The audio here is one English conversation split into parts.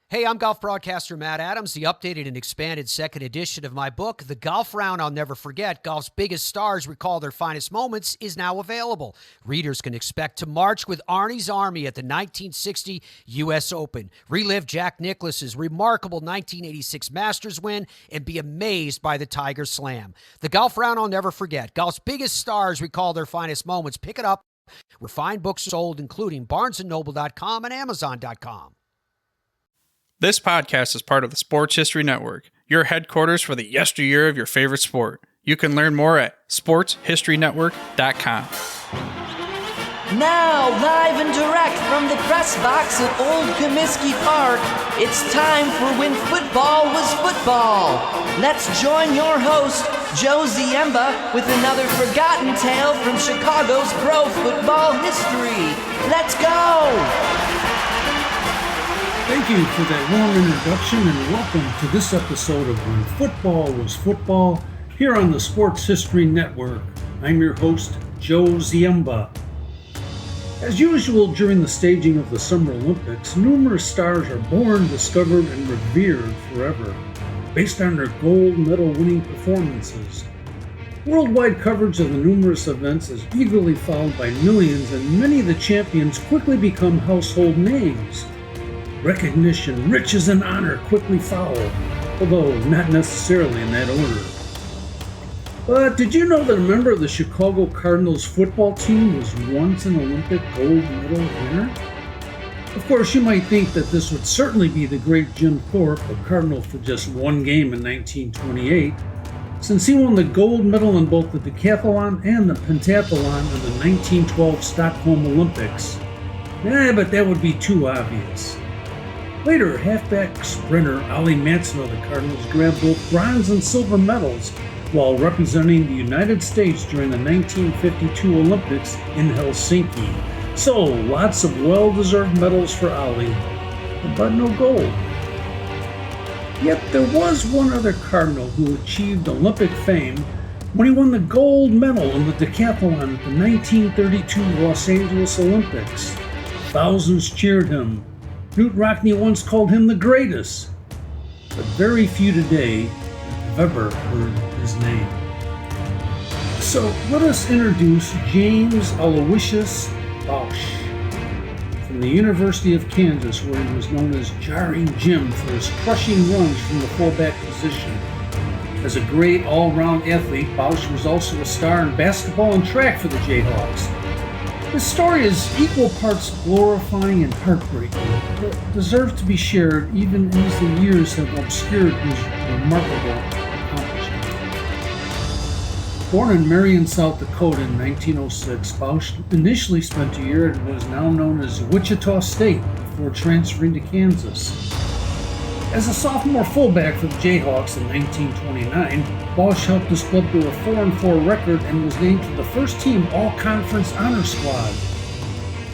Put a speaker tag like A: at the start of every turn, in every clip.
A: Hey, I'm golf broadcaster Matt Adams. The updated and expanded second edition of my book, The Golf Round I'll Never Forget, Golf's Biggest Stars Recall Their Finest Moments, is now available. Readers can expect to march with Arnie's Army at the 1960 U.S. Open, relive Jack Nicklaus's remarkable 1986 Masters win, and be amazed by the Tiger Slam. The Golf Round I'll Never Forget, Golf's Biggest Stars Recall Their Finest Moments. Pick it up where fine books are sold, including BarnesandNoble.com and Amazon.com.
B: This podcast is part of the Sports History Network, your headquarters for the yesteryear of your favorite sport. You can learn more at sportshistorynetwork.com.
C: Now, live and direct from the press box at Old Comiskey Park, it's time for When Football Was Football. Let's join your host, Joe Ziemba, with another forgotten tale from Chicago's pro football history. Let's go!
D: Thank you for that warm introduction and welcome to this episode of When Football Was Football here on the Sports History Network. I'm your host, Joe Ziemba. As usual during the staging of the Summer Olympics, numerous stars are born, discovered, and revered forever, based on their gold medal winning performances. Worldwide coverage of the numerous events is eagerly followed by millions, and many of the champions quickly become household names. Recognition, riches, and honor quickly follow, although not necessarily in that order. But did you know that a member of the Chicago Cardinals football team was once an Olympic gold medal winner? Of course, you might think that this would certainly be the great Jim Thorpe, a Cardinal for just one game in 1928, since he won the gold medal in both the decathlon and the pentathlon in the 1912 Stockholm Olympics. But that would be too obvious. Later, halfback sprinter Ollie Matson of the Cardinals grabbed both bronze and silver medals while representing the United States during the 1952 Olympics in Helsinki. So, lots of well-deserved medals for Ollie, but no gold. Yet there was one other Cardinal who achieved Olympic fame when he won the gold medal in the decathlon at the 1932 Los Angeles Olympics. Thousands cheered him. Knute Rockne once called him the greatest, but very few today have ever heard his name. So let us introduce James Aloysius Bausch from the University of Kansas, where he was known as Jarring Jim for his crushing runs from the fullback position. As a great all-round athlete, Bausch was also a star in basketball and track for the Jayhawks. His story is equal parts glorifying and heartbreaking, but deserves to be shared even as the years have obscured his remarkable accomplishment. Born in Marion, South Dakota in 1906, Bausch initially spent a year at what is now known as Wichita State before transferring to Kansas. As a sophomore fullback for the Jayhawks in 1929, Bausch helped his club to a 4-4 record and was named to the first team All-Conference Honor Squad.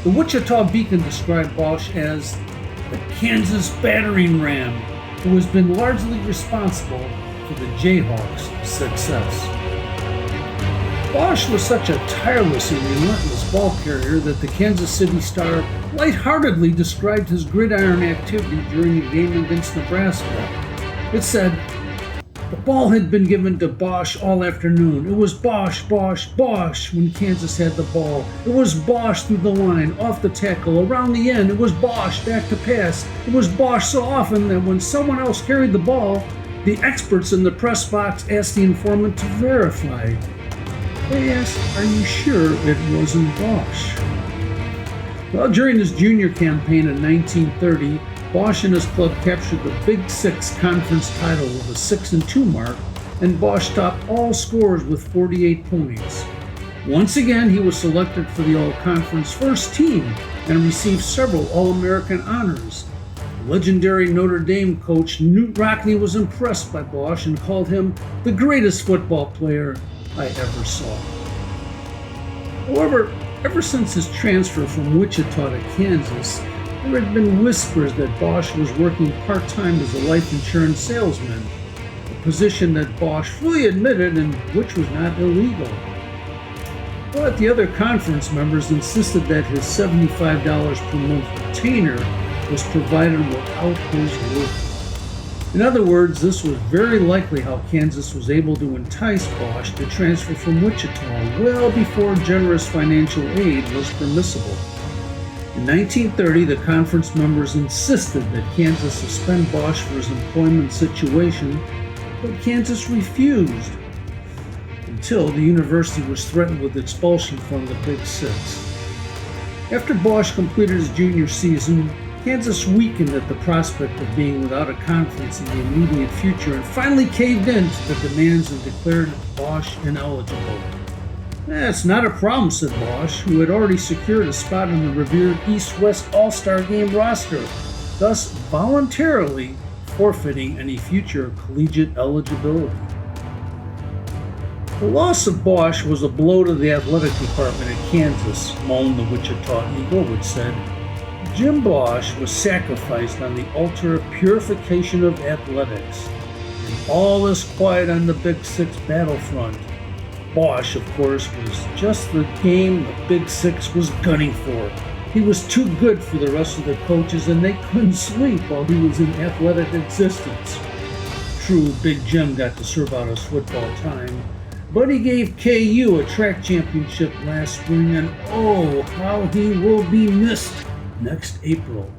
D: The Wichita Beacon described Bausch as the Kansas battering ram, who has been largely responsible for the Jayhawks' success. Bausch was such a tireless and relentless ball carrier that the Kansas City Star lightheartedly described his gridiron activity during a game against Nebraska. It said, "The ball had been given to Bausch all afternoon. It was Bausch, Bausch, Bausch when Kansas had the ball. It was Bausch through the line, off the tackle, around the end. It was Bausch back to pass. It was Bausch so often that when someone else carried the ball, the experts in the press box asked the informant to verify. They asked, 'Are you sure it wasn't Bausch?'" Well, during his junior campaign in 1930, Bausch and his club captured the Big Six conference title with a 6-2 mark, and Bausch topped all scores with 48 points. Once again, he was selected for the All-Conference first team and received several All-American honors. Legendary Notre Dame coach Knute Rockne was impressed by Bausch and called him the greatest football player I ever saw. However, ever since his transfer from Wichita to Kansas, there had been whispers that Bausch was working part-time as a life insurance salesman, a position that Bausch fully admitted and which was not illegal. But the other conference members insisted that his $75 per month retainer was provided without his work. In other words, this was very likely how Kansas was able to entice Bosch to transfer from Wichita well before generous financial aid was permissible. In 1930, the conference members insisted that Kansas suspend Bosch for his employment situation, but Kansas refused until the university was threatened with expulsion from the Big Six. After Bosch completed his junior season, Kansas weakened at the prospect of being without a conference in the immediate future and finally caved in to the demands and declared Bosch ineligible. That's not a problem, said Bosch, who had already secured a spot on the revered East-West All-Star Game roster, thus voluntarily forfeiting any future collegiate eligibility. The loss of Bosch was a blow to the athletic department at Kansas, moaned the Wichita Eagle, which said, Jim Bosch was sacrificed on the altar of purification of athletics. And all is quiet on the Big Six battlefront. Bosch, of course, was just the game the Big Six was gunning for. He was too good for the rest of the coaches, and they couldn't sleep while he was in athletic existence. True, Big Jim got to serve out his football time, but he gave KU a track championship last spring, and oh, how he will be missed next April.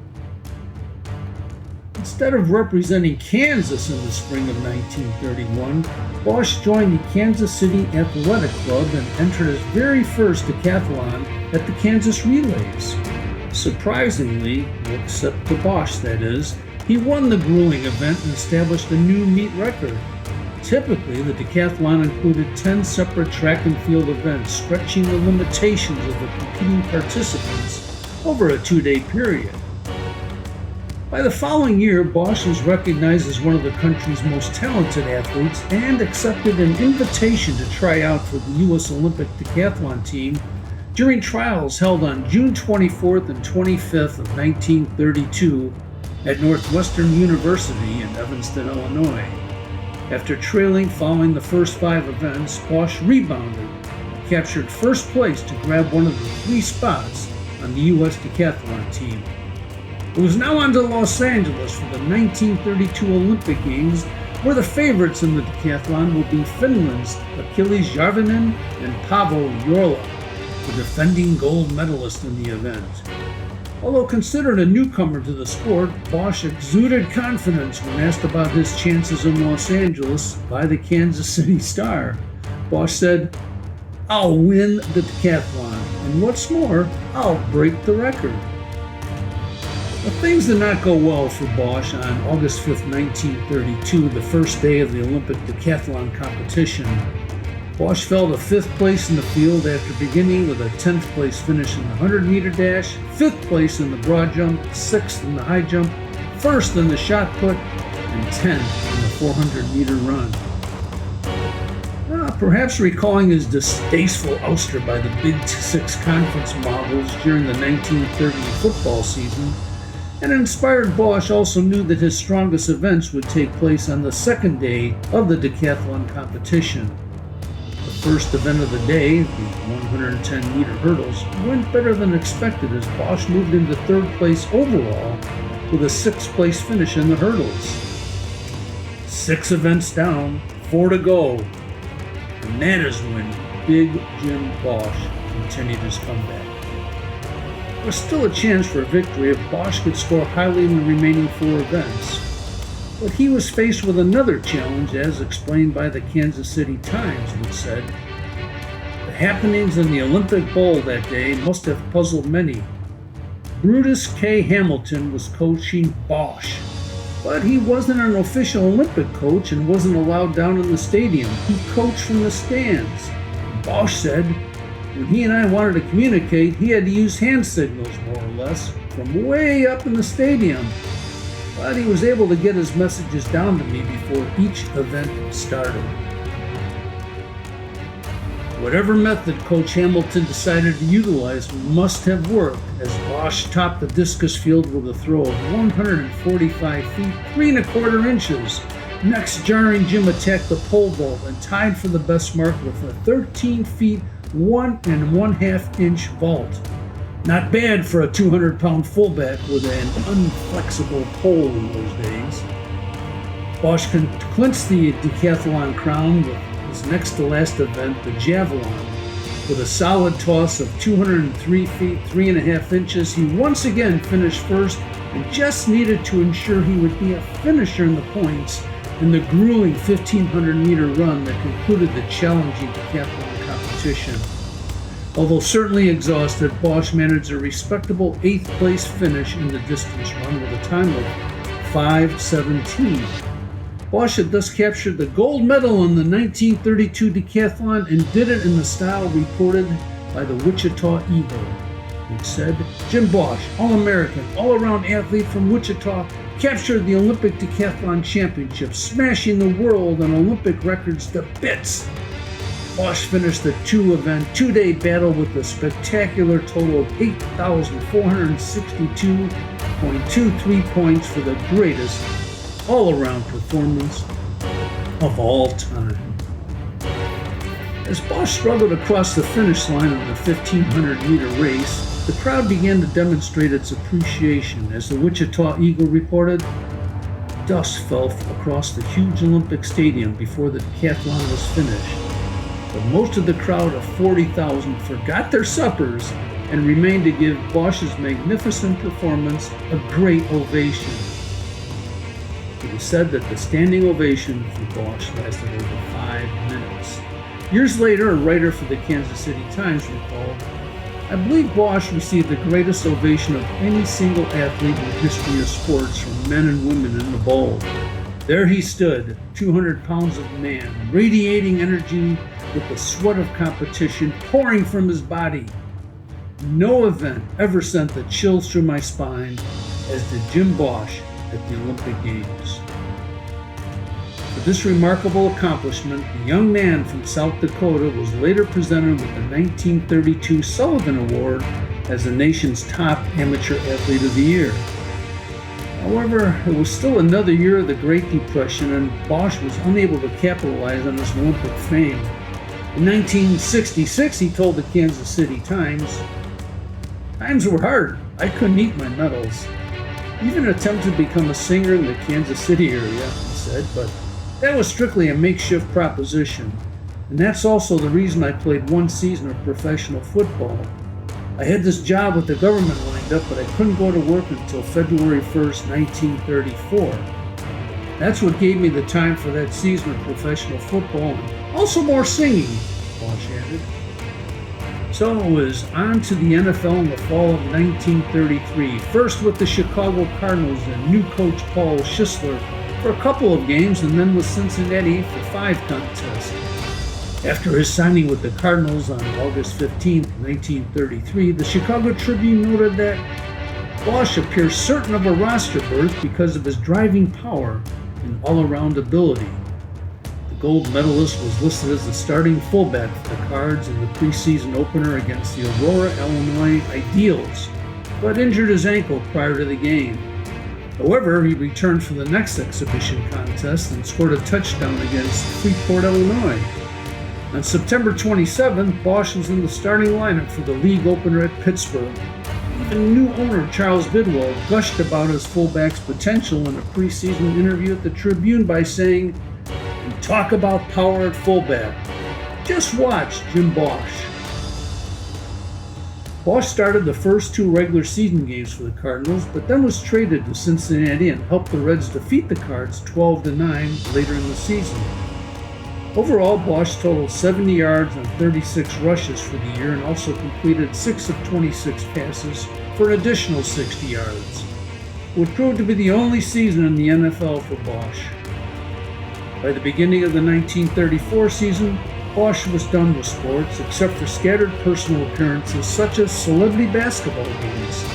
D: Instead of representing Kansas in the spring of 1931, Bosch joined the Kansas City Athletic Club and entered his very first decathlon at the Kansas Relays. Surprisingly, except to Bosch that is, he won the grueling event and established a new meet record. Typically, the decathlon included 10 separate track and field events, stretching the limitations of the competing participants over a 2-day period. By the following year, Bosch was recognized as one of the country's most talented athletes and accepted an invitation to try out for the U.S. Olympic decathlon team during trials held on June 24th and 25th of 1932 at Northwestern University in Evanston, Illinois. After trailing following the first 5 events, Bosch rebounded and captured first place to grab one of the 3 spots on the U.S. decathlon team. It was now on to Los Angeles for the 1932 Olympic Games, where the favorites in the decathlon will be Finland's Achilles Järvinen and Paavo Jorla, the defending gold medalist in the event. Although considered a newcomer to the sport, Bosch exuded confidence when asked about his chances in Los Angeles by the Kansas City Star. Bosch said, "I'll win the decathlon, and what's more, I'll break the record." But things did not go well for Bosch on August 5, 1932, the first day of the Olympic decathlon competition. Bosch fell to 5th place in the field after beginning with a 10th place finish in the 100-meter dash, 5th place in the broad jump, 6th in the high jump, 1st in the shot put, and 10th in the 400-meter run. Perhaps recalling his distasteful ouster by the Big Six Conference Moguls during the 1930 football season, and inspired Bosch also knew that his strongest events would take place on the second day of the decathlon competition. The first event of the day, the 110-meter hurdles, went better than expected as Bosch moved into 3rd place overall with a 6th place finish in the hurdles. 6 events down, 4 to go. And that is when Big Jim Bosch continued his comeback. There was still a chance for a victory if Bosch could score highly in the remaining 4 events. But he was faced with another challenge, as explained by the Kansas City Times, which said, "The happenings in the Olympic Bowl that day must have puzzled many. Brutus K. Hamilton was coaching Bosch, but he wasn't an official Olympic coach and wasn't allowed down in the stadium. He coached from the stands. Bosch said when he and I wanted to communicate, he had to use hand signals, more or less, from way up in the stadium. But he was able to get his messages down to me before each event started." Whatever method Coach Hamilton decided to utilize must have worked, as Bosch topped the discus field with a throw of 145 feet, 3 1/4 inches. Next, Jarring Jim attacked the pole vault and tied for the best mark with a 13 feet, 1 1/2 inch vault. Not bad for a 200-pound fullback with an unflexible pole in those days. Bosch clinched the decathlon crown with his next to last event, the javelin. With a solid toss of 203 feet, 3.5 inches, he once again finished first and just needed to ensure he would be a finisher in the points in the grueling 1,500-meter run that concluded the challenging decathlon competition. Although certainly exhausted, Bosch managed a respectable 8th place finish in the distance run with a time of 5:17. Bosch had thus captured the gold medal in the 1932 decathlon and did it in the style reported by the Wichita Eagle. It said, Jim Bosch, All-American, all-around athlete from Wichita, captured the Olympic decathlon championship, smashing the world and Olympic records to bits. Bosch finished the two-day battle with a spectacular total of 8,462.23 points for the greatest all-around performance of all time. As Bosch struggled across the finish line of the 1,500-meter race, the crowd began to demonstrate its appreciation. As the Wichita Eagle reported, dust fell across the huge Olympic Stadium before the decathlon was finished. But most of the crowd of 40,000 forgot their suppers and remained to give Bosch's magnificent performance a great ovation. It was said that the standing ovation for Bosch lasted over 5 minutes. Years later, a writer for the Kansas City Times recalled, I believe Bosch received the greatest ovation of any single athlete in the history of sports from men and women in the bowl. There he stood, 200 pounds of man, radiating energy with the sweat of competition pouring from his body. No event ever sent the chills through my spine as did Jim Bosch at the Olympic Games. For this remarkable accomplishment, the young man from South Dakota was later presented with the 1932 Sullivan Award as the nation's top amateur athlete of the year. However, it was still another year of the Great Depression and Bosch was unable to capitalize on his Olympic fame. In 1966, he told the Kansas City Times, times were hard. I couldn't eat my medals. Even attempted to become a singer in the Kansas City area, he said, but that was strictly a makeshift proposition. And that's also the reason I played one season of professional football. I had this job with the government lined up, but I couldn't go to work until February 1st, 1934. That's what gave me the time for that season of professional football and also more singing, Bosch added. So it was on to the NFL in the fall of 1933, first with the Chicago Cardinals and new coach Paul Schisler for a couple of games, and then with Cincinnati for 5 contests. After his signing with the Cardinals on August 15, 1933, the Chicago Tribune noted that Bosch appears certain of a roster berth because of his driving power and all-around ability. The gold medalist was listed as the starting fullback for the Cards in the preseason opener against the Aurora, Illinois Ideals, but injured his ankle prior to the game. However, he returned for the next exhibition contest and scored a touchdown against Freeport, Illinois. On September 27th, Bosch was in the starting lineup for the league opener at Pittsburgh. Even new owner Charles Bidwell gushed about his fullback's potential in a preseason interview at the Tribune by saying, "And talk about power at fullback. Just watch Jim Bosch." Bosch started the first 2 regular season games for the Cardinals, but then was traded to Cincinnati and helped the Reds defeat the Cards 12-9 later in the season. Overall, Bosch totaled 70 yards on 36 rushes for the year and also completed 6 of 26 passes for an additional 60 yards. It would prove to be the only season in the NFL for Bosch. By the beginning of the 1934 season, Bosch was done with sports except for scattered personal appearances such as celebrity basketball games.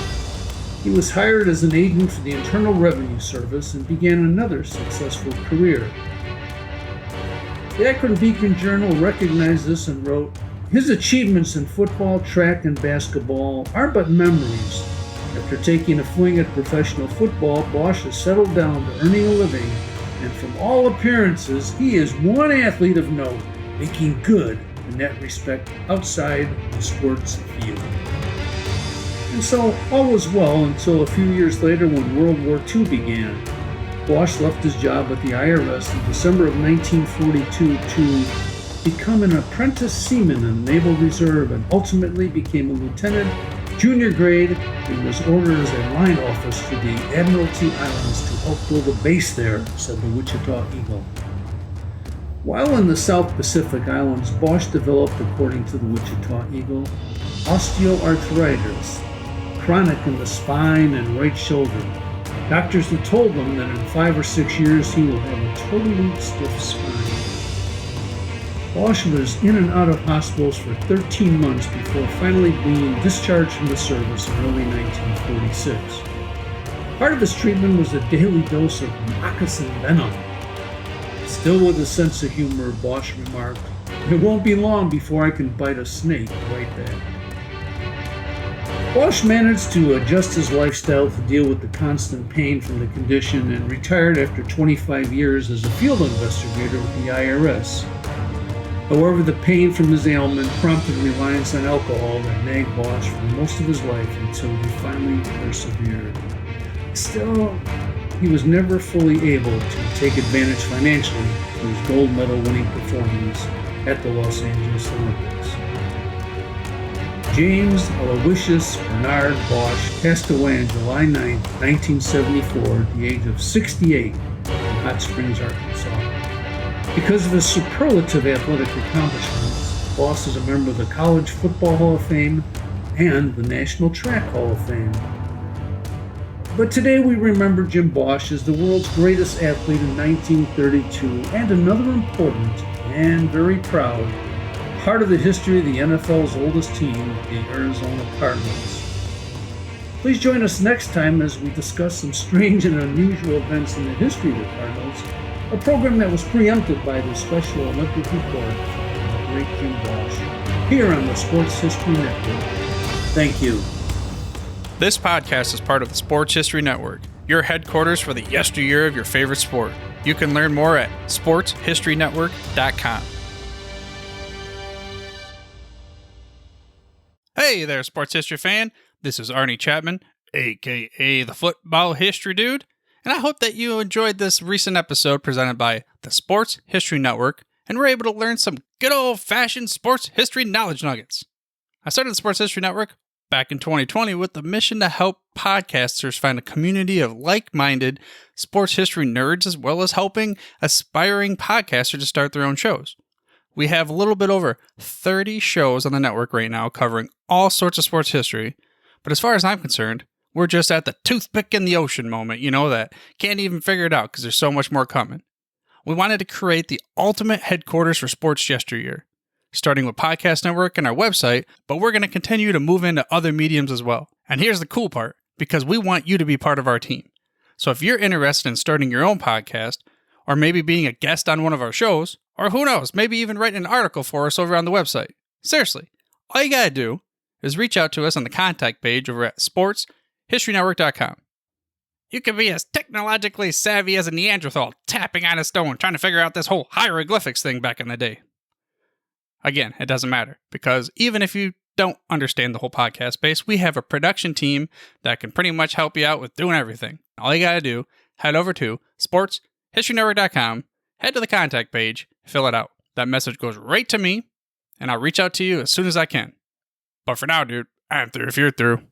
D: He was hired as an agent for the Internal Revenue Service and began another successful career. The Akron Beacon-Journal recognized this and wrote, "His achievements in football, track, and basketball are but memories. After taking a fling at professional football, Bosch has settled down to earning a living, and from all appearances, he is one athlete of note, making good in that respect outside the sports field." And so all was well until a few years later when World War II began. Bosch left his job at the IRS in December of 1942 to become an apprentice seaman in the Naval Reserve and ultimately became a lieutenant, junior grade, and was ordered as a line officer to the Admiralty Islands to help build a base there, said the Wichita Eagle. While in the South Pacific Islands, Bosch developed, according to the Wichita Eagle, osteoarthritis, chronic in the spine and right shoulder. Doctors had told him that in 5 or 6 years he will have a totally stiff spine. Bosch was in and out of hospitals for 13 months before finally being discharged from the service in early 1946. Part of his treatment was a daily dose of moccasin venom. Still with a sense of humor, Bosch remarked, "It won't be long before I can bite a snake right back." Bosch managed to adjust his lifestyle to deal with the constant pain from the condition and retired after 25 years as a field investigator with the IRS. However, the pain from his ailment prompted reliance on alcohol that nagged Bosch for most of his life until he finally persevered. Still, he was never fully able to take advantage financially for his gold medal winning performance at the Los Angeles Olympics. James Aloysius Bernard Bosch passed away on July 9, 1974 at the age of 68 in Hot Springs, Arkansas. Because of his superlative athletic accomplishments, Bosch is a member of the College Football Hall of Fame and the National Track Hall of Fame. But today we remember Jim Bosch as the world's greatest athlete in 1932 and another important and very proud part of the history of the NFL's oldest team, the Arizona Cardinals. Please join us next time as we discuss some strange and unusual events in the history of the Cardinals, a program that was preempted by the Special Olympic Report from the great Jim Bosch, here on the Sports History Network. Thank you.
B: This podcast is part of the Sports History Network, your headquarters for the yesteryear of your favorite sport. You can learn more at sportshistorynetwork.com. Hey there, sports history fan. This is Arnie Chapman, aka the Football History Dude, and I hope that you enjoyed this recent episode presented by the Sports History Network and were able to learn some good old-fashioned sports history knowledge nuggets. I started the Sports History Network back in 2020 with the mission to help podcasters find a community of like-minded sports history nerds, as well as helping aspiring podcasters to start their own shows. We have a little bit over 30 shows on the network right now covering all sorts of sports history, but as far as I'm concerned, we're just at the toothpick in the ocean moment, that can't even figure it out because there's so much more coming. We wanted to create the ultimate headquarters for sports yesteryear, starting with Podcast Network and our website, but we're going to continue to move into other mediums as well. And here's the cool part, because we want you to be part of our team. So if you're interested in starting your own podcast, or maybe being a guest on one of our shows, or who knows, maybe even writing an article for us over on the website. Seriously, all you gotta do is reach out to us on the contact page over at sportshistorynetwork.com. You can be as technologically savvy as a Neanderthal tapping on a stone trying to figure out this whole hieroglyphics thing back in the day. Again, it doesn't matter, because even if you don't understand the whole podcast space, we have a production team that can pretty much help you out with doing everything. All you gotta do, head over to sportshistorynetwork.com, head to the contact page, fill it out. That message goes right to me, and I'll reach out to you as soon as I can. But for now, dude, I'm through if you're through.